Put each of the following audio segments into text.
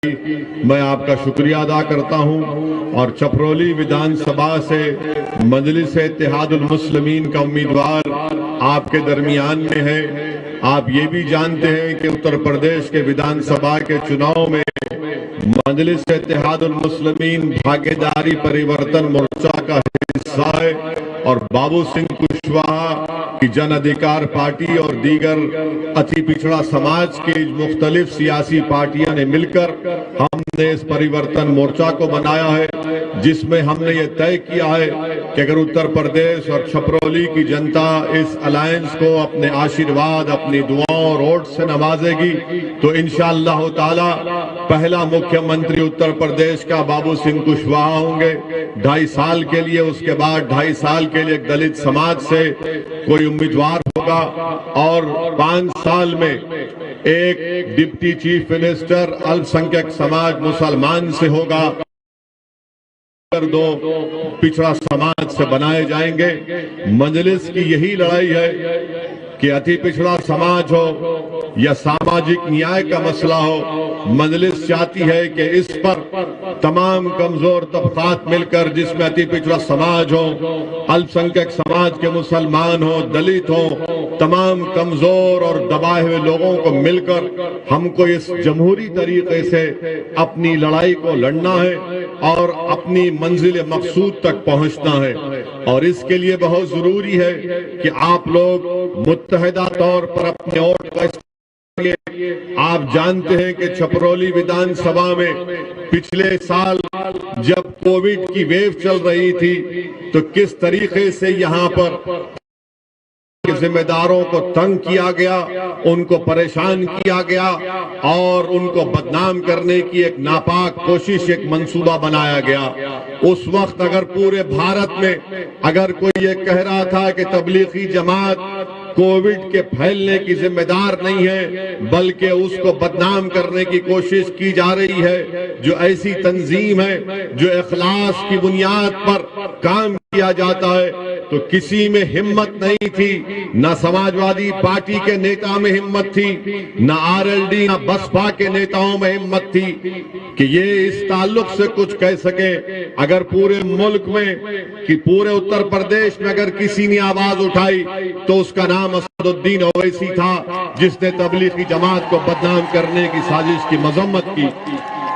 میں آپ کا شکریہ ادا کرتا ہوں اور چپرولی ودھان سبھا سے مجلس اتحاد المسلمین کا امیدوار آپ کے درمیان میں ہے۔ آپ یہ بھی جانتے ہیں کہ اتر پردیش کے ودھان سبھا کے چناؤ میں مجلس اتحاد المسلمین بھاگیداری پریورتن مورچہ کا حصہ ہے اور بابو سنگھ کشواہا کی جن ادھیکار پارٹی اور دیگر اتی پچھڑا سماج کی مختلف سیاسی پارٹیاں نے مل کر ہم نے اس پریورتن مورچہ کو بنایا ہے، جس میں ہم نے یہ طے کیا ہے کہ اگر اتر پردیش اور چھپرولی کی جنتا اس الائنس کو اپنے آشیرواد، اپنی دعاؤں اور ووٹ سے نوازے گی تو انشاءاللہ تعالی پہلا مکھیہ منتری اتر پردیش کا بابو سنگھ کشواہا ہوں گے 2.5 سال کے لیے۔ اس کے بعد 2.5 سال کے لیے ایک دلت سماج سے کوئی امیدوار ہوگا اور 5 سال میں ایک ڈپٹی چیف منسٹر الپ سنکھیک سماج مسلمان سے ہوگا، 2 پچھڑا سماج سے بنائے جائیں گے۔ مجلس کی یہی لڑائی ہے کہ اتی پچھڑا سماج ہو یا ساماجک نیائے کا مسئلہ ہو، مجلس چاہتی ہے کہ اس پر تمام کمزور طبقات مل کر، جس میں اتی پچھڑا سماج ہو، الپ سنکھیک سماج کے مسلمان ہو، دلت ہو، تمام کمزور اور دبائے ہوئے لوگوں کو مل کر ہم کو اس جمہوری طریقے سے اپنی لڑائی کو لڑنا ہے اور اپنی منزل مقصود تک پہنچنا ہے۔ اور اس کے لیے بہت ضروری ہے کہ آپ لوگ متحدہ طور پر اپنے ووٹ کا استعمال کریں۔ آپ جانتے ہیں کہ چھپرولی ودھان سبھا میں پچھلے سال جب کووڈ کی ویو چل رہی تھی تو کس طریقے سے یہاں پر ذمہ داروں کو تنگ کیا گیا، ان کو پریشان کیا گیا اور ان کو بدنام کرنے کی ایک ناپاک کوشش، ایک منصوبہ بنایا گیا۔ اس وقت اگر پورے بھارت میں اگر کوئی یہ کہہ رہا تھا کہ تبلیغی جماعت کووڈ کے پھیلنے کی ذمہ دار نہیں ہے بلکہ اس کو بدنام کرنے کی کوشش کی جا رہی ہے، جو ایسی تنظیم ہے جو اخلاص کی بنیاد پر کام کیا جاتا ہے، تو کسی میں ہمت نہیں تھی، نہ سماجوادی پارٹی کے نیتا میں ہمت تھی، نہ RLD نہ بسپا کے نیتاؤں میں ہمت تھی کہ یہ اس تعلق سے کچھ کہہ سکے۔ اگر پورے ملک میں کہ پورے اتر پردیش میں اگر کسی نے آواز اٹھائی تو اس کا نام اسد الدین اویسی تھا، جس نے تبلیغی جماعت کو بدنام کرنے کی سازش کی مذمت کی۔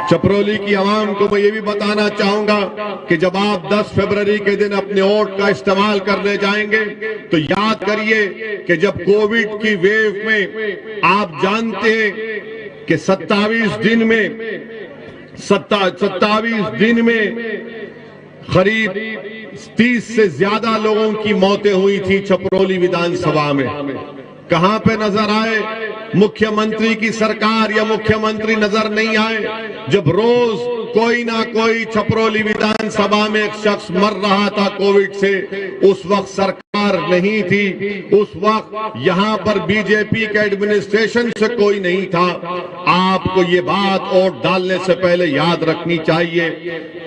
چپرولی کی عوام کو میں یہ بھی بتانا چاہوں گا کہ جب آپ 10 فروری کے دن اپنے ووٹ کا استعمال کرنے جائیں گے تو یاد کریے کہ جب کووڈ کی ویو میں آپ جانتے ہیں کہ 27 دن میں قریب 30 سے زیادہ لوگوں کی موتیں ہوئی تھی چھپرولی ودھان سبھا میں۔ کہاں پہ نظر آئے مکھیہ منتری کی سرکار یا مکھیہ منتری نظر نہیں آئے؟ جب روز کوئی نہ کوئی چھپرولی ودھان سبھا میں ایک شخص مر رہا تھا کووڈ سے، اس وقت سرکار نہیں تھی، اس وقت یہاں پر BJP کے ایڈمنسٹریشن سے کوئی نہیں تھا۔ آپ کو یہ بات ووٹ ڈالنے سے پہلے یاد رکھنی چاہیے۔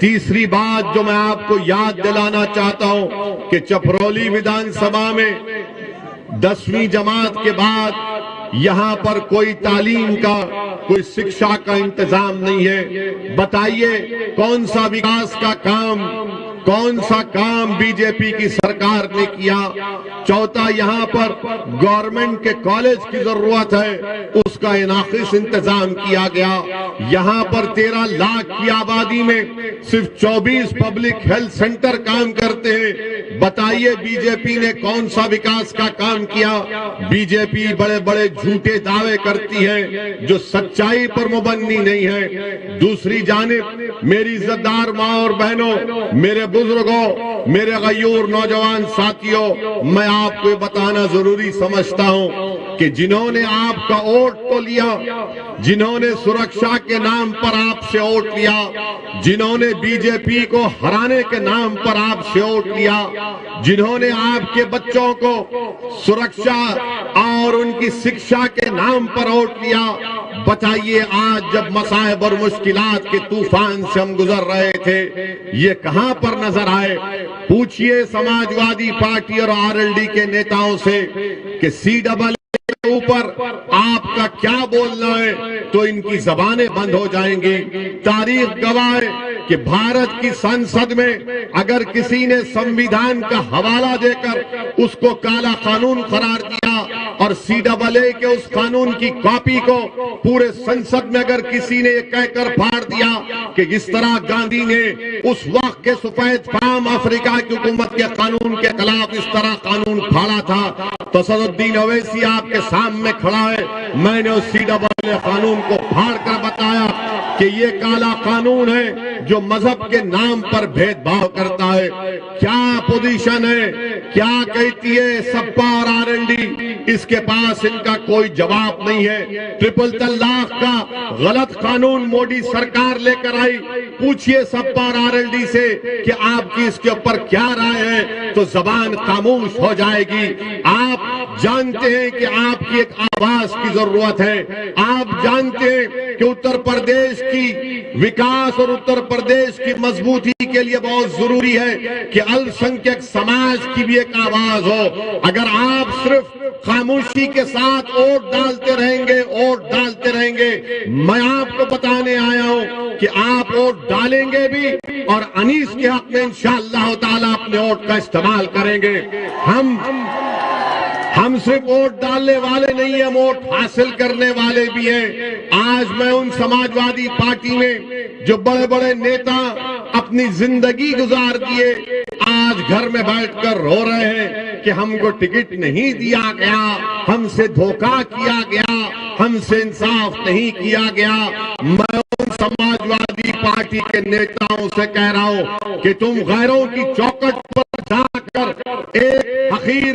تیسری بات جو میں آپ کو یاد دلانا چاہتا ہوں کہ چھپرولی ودھان سبھا میں 10ویں جماعت کے بعد یہاں پر کوئی تعلیم کا، کوئی شکشا کا انتظام نہیں ہے۔ بتائیے کون سا وکاس کا کام، کون سا کام BJP کی سرکار نے کیا؟ چوتھا، یہاں پر گورنمنٹ کے کالج کی ضرورت ہے، اس کا ناقص انتظام کیا گیا۔ یہاں پر 13 لاکھ کی آبادی میں صرف 24 پبلک ہیلتھ سینٹر کام کرتے ہیں۔ بتائیے BJP نے کون سا وکاس کا کام کیا؟ BJP بڑے بڑے جھوٹے دعوے کرتی ہے جو سچائی پر مبنی نہیں ہے۔ دوسری جانب میری عزتدار ماں اور بہنوں، میرے بزرگوں، میرے غیور نوجوان ساتھیوں، میں آپ کو بتانا ضروری سمجھتا ہوں کہ جنہوں نے آپ کا ووٹ تو لیا، جنہوں نے سرکشا کے نام پر آپ سے ووٹ لیا، جنہوں نے BJP کو ہرانے کے نام پر آپ سے ووٹ لیا، جنہوں نے آپ کے بچوں کو سرکشا اور ان کی شکشا کے نام پر ووٹ لیا، بتائیے آج جب مصائب اور مشکلات کے طوفان سے ہم گزر رہے تھے یہ کہاں پر نظر آئے؟ پوچھئے سماجوادی پارٹی اور RLD کے نیتاؤں سے کہ CAA اوپر آپ کا کیا بولنا ہے تو ان کی زبانیں بند ہو جائیں گی۔ تاریخ گواہ ہے کہ بھارت کی سنسد میں اگر کسی نے سمویدھان کا حوالہ دے کر اس کو کالا قانون قرار دیا اور CAA کے اس قانون کی کاپی کو پورے سنسد میں اگر کسی نے یہ کہہ کر پھاڑ دیا کہ جس طرح گاندھی نے اس وقت کے سفید فام افریقہ کی حکومت کے قانون کے خلاف اس طرح قانون پھاڑا تھا، تو اسد الدین اویسی آپ کے سامنے کھڑا ہے، میں نے اس CAA قانون کو پھاڑ کر بتایا کہ یہ کالا قانون ہے جو مذہب کے نام پر بھید بھاؤ کرتا ہے۔ کیا پوزیشن ہے، کیا کہتی ہے سپا اور RLD، اس کے پاس ان کا کوئی جواب نہیں ہے۔ ٹرپل طلاق کا غلط قانون مودی سرکار لے کر آئی، پوچھئے سپا اور RLD سے کہ آپ کی اس کے اوپر کیا رائے ہے تو زبان خاموش ہو جائے گی۔ آپ جانتے ہیں کہ آپ کی ایک آواز کی ضرورت ہے، آپ جانتے ہیں کہ اتر پردیش کی وکاس اور اتر پردیش کی مضبوطی کے لیے بہت ضروری ہے کہ السنکھیک سماج کی بھی ایک آواز ہو۔ اگر آپ صرف خاموشی کے ساتھ ووٹ ڈالتے رہیں گے، میں آپ کو بتانے آیا ہوں کہ آپ ووٹ ڈالیں گے بھی اور انیس کے حق میں انشاءاللہ تعالیٰ اپنے ووٹ کا استعمال کریں گے۔ ہم صرف ووٹ ڈالنے والے نہیں ہیں، ووٹ حاصل کرنے والے بھی ہیں۔ آج میں ان سماجوادی پارٹی میں جو بڑے بڑے نیتا اپنی زندگی گزار دیے، آج گھر میں بیٹھ کر رو رہے ہیں کہ ہم کو ٹکٹ نہیں دیا گیا، ہم سے دھوکہ کیا گیا، ہم سے انصاف نہیں کیا گیا۔ میں ان سماجوادی پارٹی کے نیتاؤں سے کہہ رہا ہوں کہ تم غیروں کی چوکٹ پر جا کر ایک حقیر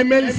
MLC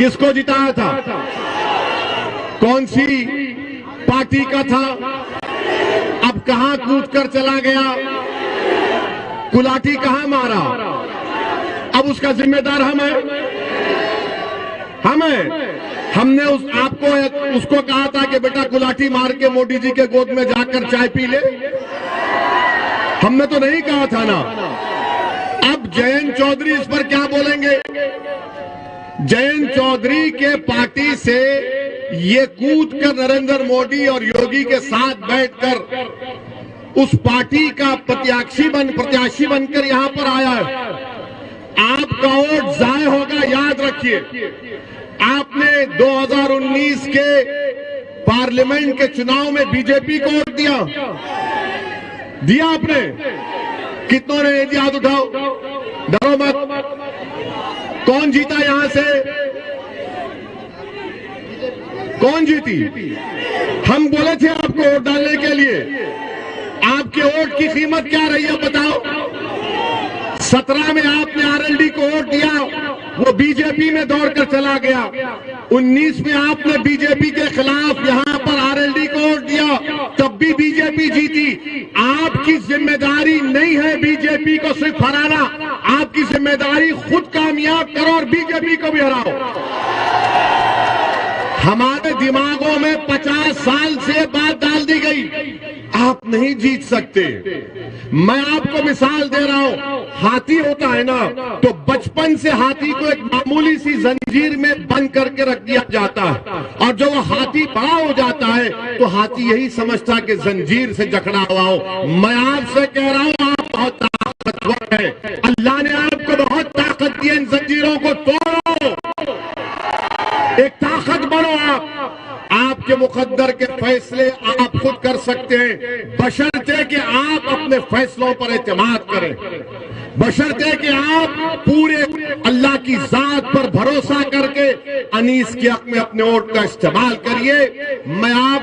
کس کو جتایا تھا؟ کون سی پارٹی کا تھا؟ اب کہاں کود کر چلا گیا؟ کلاٹھی کہاں مارا؟ اب اس کا ذمہ دار ہم ہیں۔ ہم نے آپ کو اس کو کہا تھا کہ بیٹا کلاٹھی مار کے مودی جی کے گود میں جا کر چائے پی لے؟ ہم نے تو نہیں کہا تھا نا۔ اب جینت چودھری اس پر کیا بولیں گے؟ جینت چودھری کے پارٹی سے یہ کود کر نریندر مودی اور یوگی کے ساتھ بیٹھ کر اس پارٹی کا پرتیاشی بن کر یہاں پر آیا ہے۔ آپ کا ووٹ ضائع ہوگا، یاد رکھیے۔ آپ نے 2019 کے پارلیمنٹ کے چناؤ میں بی جے پی کو ووٹ دیا آپ نے؟ کتنوں نے ہاتھ اٹھاؤ، ڈرو مت۔ کون جیتا یہاں سے؟ کون جیتی؟ ہم بولے تھے آپ کو ووٹ ڈالنے کے لیے۔ آپ کے ووٹ کی قیمت کیا رہی ہے بتاؤ؟ 17 میں آپ نے آر ایل ڈی کو ووٹ دیا، وہ بی جے پی میں دوڑ کر چلا گیا۔ 19 میں آپ نے بی جے پی کے خلاف یہاں پر آر ایل ڈی کو ووٹ دیا، تب بھی بی جے پی جیتی۔ آپ کی ذمہ داری نہیں ہے بی جے پی کو صرف ہرانا، آپ کی ذمہ داری خود کامیاب کرو اور بی جے پی کو بھی ہراؤ۔ ہمارے دماغوں میں 50 سال سے بات ڈال دی گئی، آپ نہیں جیت سکتے۔ میں آپ کو مثال دے رہا ہوں، ہاتھی ہوتا ہے نا تو بچپن سے ہاتھی کو ایک معمولی سی زنجیر میں بند کر کے رکھ دیا جاتا ہے، اور جب وہ ہاتھی بڑا ہو جاتا ہے تو ہاتھی یہی سمجھتا کہ زنجیر سے جکڑا ہوا ہو۔ میں آپ سے کہہ رہا ہوں، آپ بہت طاقتور ہے، اللہ نے آپ کو بہت طاقت دی، ان زنجیروں کو توڑو، ایک طاقت بنو۔ آپ کے مقدر کے فیصلے آپ خود کر سکتے ہیں، بشرطے کہ آپ اپنے فیصلوں پر اعتماد کریں، بشرطے کہ آپ پورے اللہ کی ذات پر بھروسہ کر کے انیس کے حق میں اپنے ووٹ کا استعمال کریے۔ میں آپ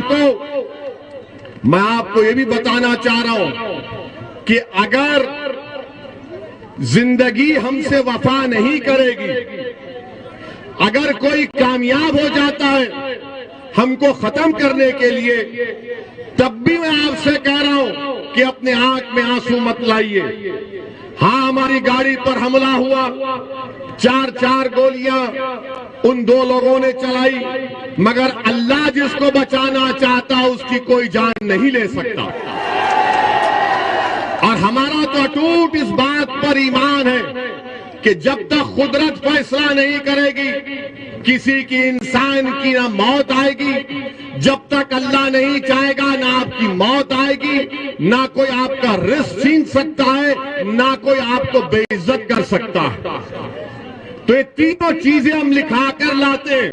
کو یہ بھی بتانا چاہ رہا ہوں کہ اگر زندگی ہم سے وفا نہیں کرے گی، اگر کوئی کامیاب ہو جاتا ہے ہم کو ختم کرنے کے لیے، تب بھی میں آپ سے کہہ رہا ہوں کہ اپنے آنکھ میں آنسو مت لائیے۔ ہاں، ہماری گاڑی پر حملہ ہوا، 4 گولیاں ان 2 لوگوں نے چلائی، مگر اللہ جس کو بچانا چاہتا اس کی کوئی جان نہیں لے سکتا۔ اور ہمارا تو اٹوٹ اس بات پر ایمان ہے کہ جب تک قدرت فیصلہ نہیں کرے گی کسی کی، انسان کی نہ موت آئے گی، جب تک اللہ نہیں چاہے گا نہ آپ کی موت آئے گی، نہ کوئی آپ کا رزق چھین سکتا ہے، نہ کوئی آپ کو بے عزت کر سکتا ہے۔ تو یہ تینوں چیزیں ہم لکھا کر لاتے ہیں۔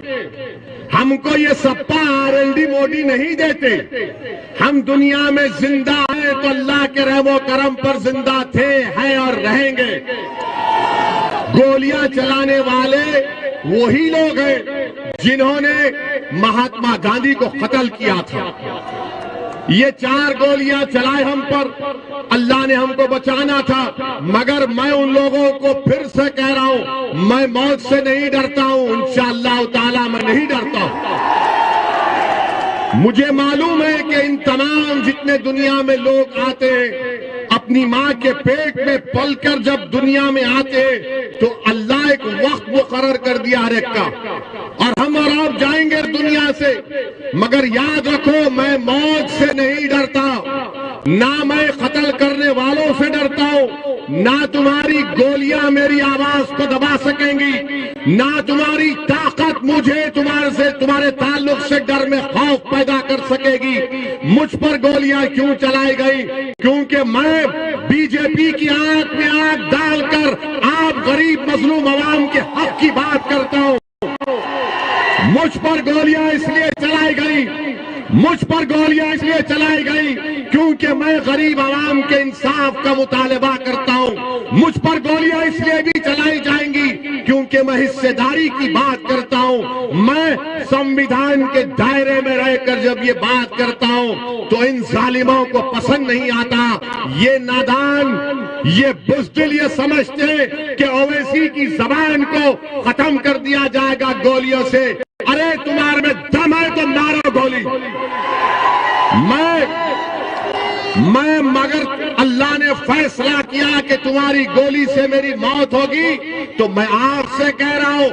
ہم کو یہ سپا آر ایل ڈی مودی نہیں دیتے۔ ہم دنیا میں زندہ ہیں تو اللہ کے رحم و کرم پر زندہ تھے، ہیں اور رہیں گے۔ گولیاں چلانے والے وہی لوگ ہیں جنہوں نے مہاتما گاندھی کو قتل کیا تھا۔ یہ 4 گولیاں چلائے ہم پر، اللہ نے ہم کو بچانا تھا، مگر میں ان لوگوں کو پھر سے کہہ رہا ہوں، میں موت سے نہیں ڈرتا ہوں، انشاءاللہ تعالی میں نہیں ڈرتا ہوں۔ مجھے معلوم ہے کہ ان تمام جتنے دنیا میں لوگ آتے ہیں، اپنی ماں کے پیٹ میں پل کر جب دنیا میں آتے ہیں تو اللہ ایک وقت مقرر کر دیا ہر ایک کا، اور ہم اور آپ جائیں گے دنیا سے، مگر یاد رکھو میں موت سے نہیں ڈرتا، نہ میں قتل کرنے والوں سے ڈرتا ہوں، نہ تمہاری گولیاں میری آواز کو دبا سکیں گی، نہ تمہاری طاقت مجھے تمہارے تعلق سے ڈر میں خوف پیدا کر سکے گی۔ مجھ پر گولیاں کیوں چلائی گئی؟ کیونکہ میں بی جے پی کی آنکھ میں آنکھ ڈال کر آپ غریب مظلوم عوام کے حق کی بات کرتا ہوں۔ مجھ پر گولیاں اس لیے چلائی گئی، مجھ پر گولیاں اس لیے چلائی گئی کیونکہ میں غریب عوام کے انصاف کا مطالبہ کرتا ہوں۔ مجھ پر گولیاں اس لیے بھی چلائی جائیں گی کیونکہ میں حصے داری کی بات کرتا ہوں۔ میں سمویدھان کے دائرے میں رہ کر جب یہ بات کرتا ہوں تو ان ظالموں کو پسند نہیں آتا۔ یہ نادان یہ بزدل یہ سمجھتے ہیں کہ اویسی کی زبان کو ختم کر دیا جائے گا گولیوں سے. ارے تمہارے میں دم ہے تو مارو گولی. میں مگر اللہ نے فیصلہ کیا کہ تمہاری گولی سے میری موت ہوگی تو میں آپ سے کہہ رہا ہوں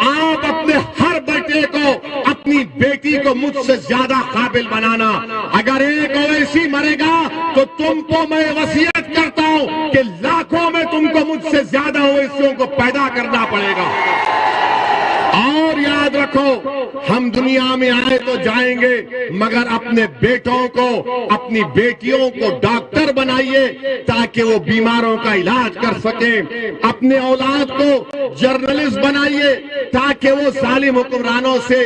آپ اپنے ہر بیٹے کو اپنی بیٹی کو مجھ سے زیادہ قابل بنانا. اگر ایک اویسی مرے گا تو تم کو میں وصیت کرتا ہوں کہ لاکھوں میں تم کو مجھ سے زیادہ اویسیوں کو پیدا کرنا پڑے گا. اور یاد رکھو ہم دنیا میں آئے تو جائیں گے مگر اپنے بیٹوں کو اپنی بیٹیوں کو ڈاکٹر بنائیے تاکہ وہ بیماروں کا علاج کر سکیں. اپنے اولاد کو جرنلسٹ بنائیے تاکہ وہ ظالم حکمرانوں سے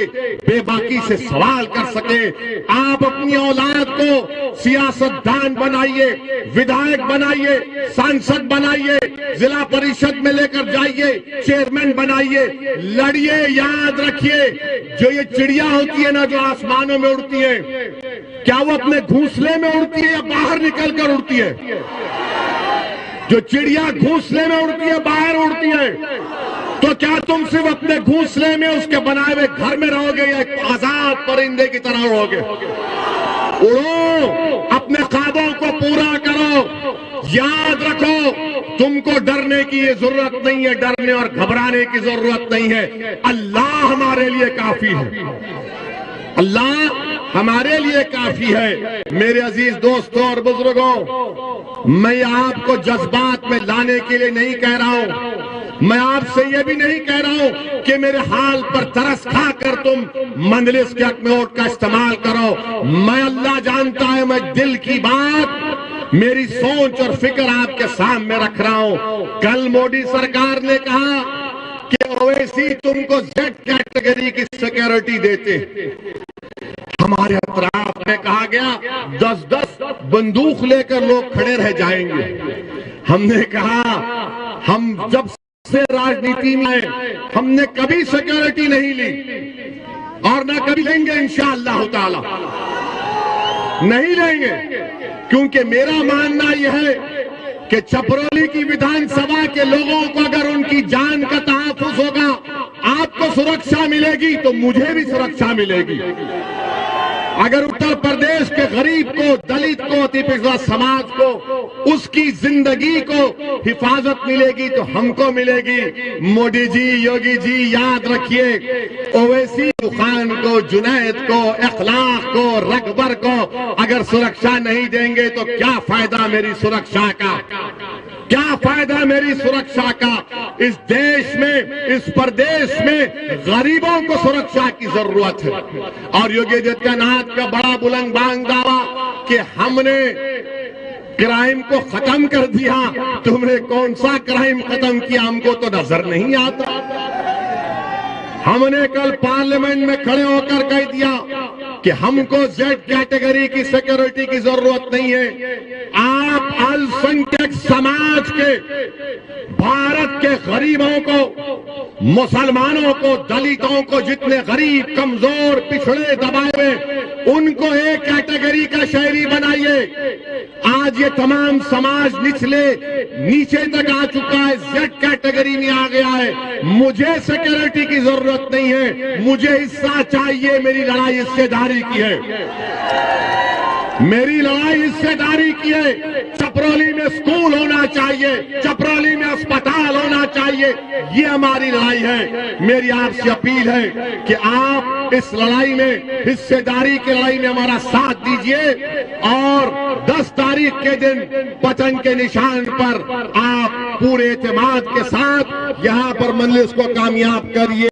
بے باکی سے سوال کر سکیں. آپ اپنی اولاد کو سیاست دان بنائیے, ودھائک بنائیے, سانسد بنائیے, ضلع پریشد میں لے کر جائیے, چیئرمین بنائیے. لڑیے, یاد رکھیے جو یہ چڑیا ہوتی ہے نا جو آسمانوں میں اڑتی ہے, کیا وہ اپنے گھونسلے میں اڑتی ہے یا باہر نکل کر اڑتی ہے؟ جو چڑیا گھونسلے میں اڑتی ہے باہر اڑتی ہے, تو کیا تم صرف اپنے گھونسلے میں اس کے بنائے ہوئے گھر میں رہو گے یا ایک آزاد پرندے کی طرح اڑو گے؟ اڑو, اپنے خوابوں کو پورا کرو. یاد رکھو تم کو ڈرنے کی یہ ضرورت نہیں ہے, ڈرنے اور گھبرانے کی ضرورت نہیں ہے. اللہ ہمارے لیے کافی ہے, اللہ ہمارے لیے کافی ہے. میرے عزیز دوستوں اور بزرگوں, میں آپ کو جذبات میں لانے کے لیے نہیں کہہ رہا ہوں, میں آپ سے یہ بھی نہیں کہہ رہا ہوں کہ میرے حال پر ترس کھا کر تم مجلس کے حق میں ووٹ کا استعمال کرو. میں اللہ جانتا ہے میں دل کی بات میری سوچ اور فکر آپ کے سامنے رکھ رہا ہوں. کل مودی سرکار نے کہا کہ اویسی تم کو زیڈ کیٹیگری کی سیکیورٹی دیتے. ہمارے اطراف میں کہا گیا 10 بندوق لے کر لوگ کھڑے رہ جائیں گے. ہم نے کہا ہم جب سے راجنیتی میں ہم نے کبھی سیکیورٹی نہیں لی اور نہ کبھی لیں گے انشاءاللہ تعالی, نہیں لیں گے. کیونکہ میرا ماننا یہ ہے کہ چپرولی کی ویدھان سبھا کے لوگوں کو اگر ان کی جان کا تحفظ ہوگا, آپ کو سرکشا ملے گی تو مجھے بھی سرکشا ملے گی. اگر اتر پردیش کے غریب کو, دلت کو, تیپکوا سماج کو اس کی زندگی کو حفاظت ملے گی تو ہم کو ملے گی. مودی جی, یوگی جی, یاد رکھیے اویسی خان کو, جنید کو, اخلاق کو, رغبر کو اگر سرکشا نہیں دیں گے تو کیا فائدہ میری سرکشا کا, کیا فائدہ میری سرکشا کا. اس دیش میں, اس پردیش میں غریبوں کو سرکشا کی ضرورت ہے. اور یوگی آدتیہ ناتھ کا بڑا بلند بانگ دعویٰ کہ ہم نے کرائم کو ختم کر دیا. تم نے کون سا کرائم ختم کیا ہم کو تو نظر نہیں آتا. ہم نے کل پارلیمنٹ میں کھڑے ہو کر کہہ دیا کہ ہم کو زیڈ کیٹیگری کی سیکیورٹی کی ضرورت نہیں ہے. آپ السنکھیک سماج کے, بھارت کے غریبوں کو, مسلمانوں کو, دلتوں کو, جتنے غریب, کمزور, پچھڑے, دبائے ان کو ایک کیٹیگری کا شہری بنائیے. آج یہ تمام سماج نچلے نیچے تک آ چکا ہے, زیڈ کیٹیگری میں آ گیا ہے. مجھے سیکیورٹی کی ضرورت نہیں ہے, مجھے حصہ چاہیے. میری لڑائی حصے داری کی ہے, میری لڑائی حصے داری کی ہے. چپرولی میں اسکول ہونا چاہیے, چپرولی میں اسپتال ہونا چاہیے, یہ ہماری لڑائی ہے. میری آپ سے اپیل ہے کہ آپ اس لڑائی میں, حصے داری کی لڑائی میں ہمارا ساتھ دیجئے اور 10 تاریخ کے دن پتنگ کے نشان پر آپ پورے اعتماد کے ساتھ یہاں پر مجلس کو کامیاب کریے.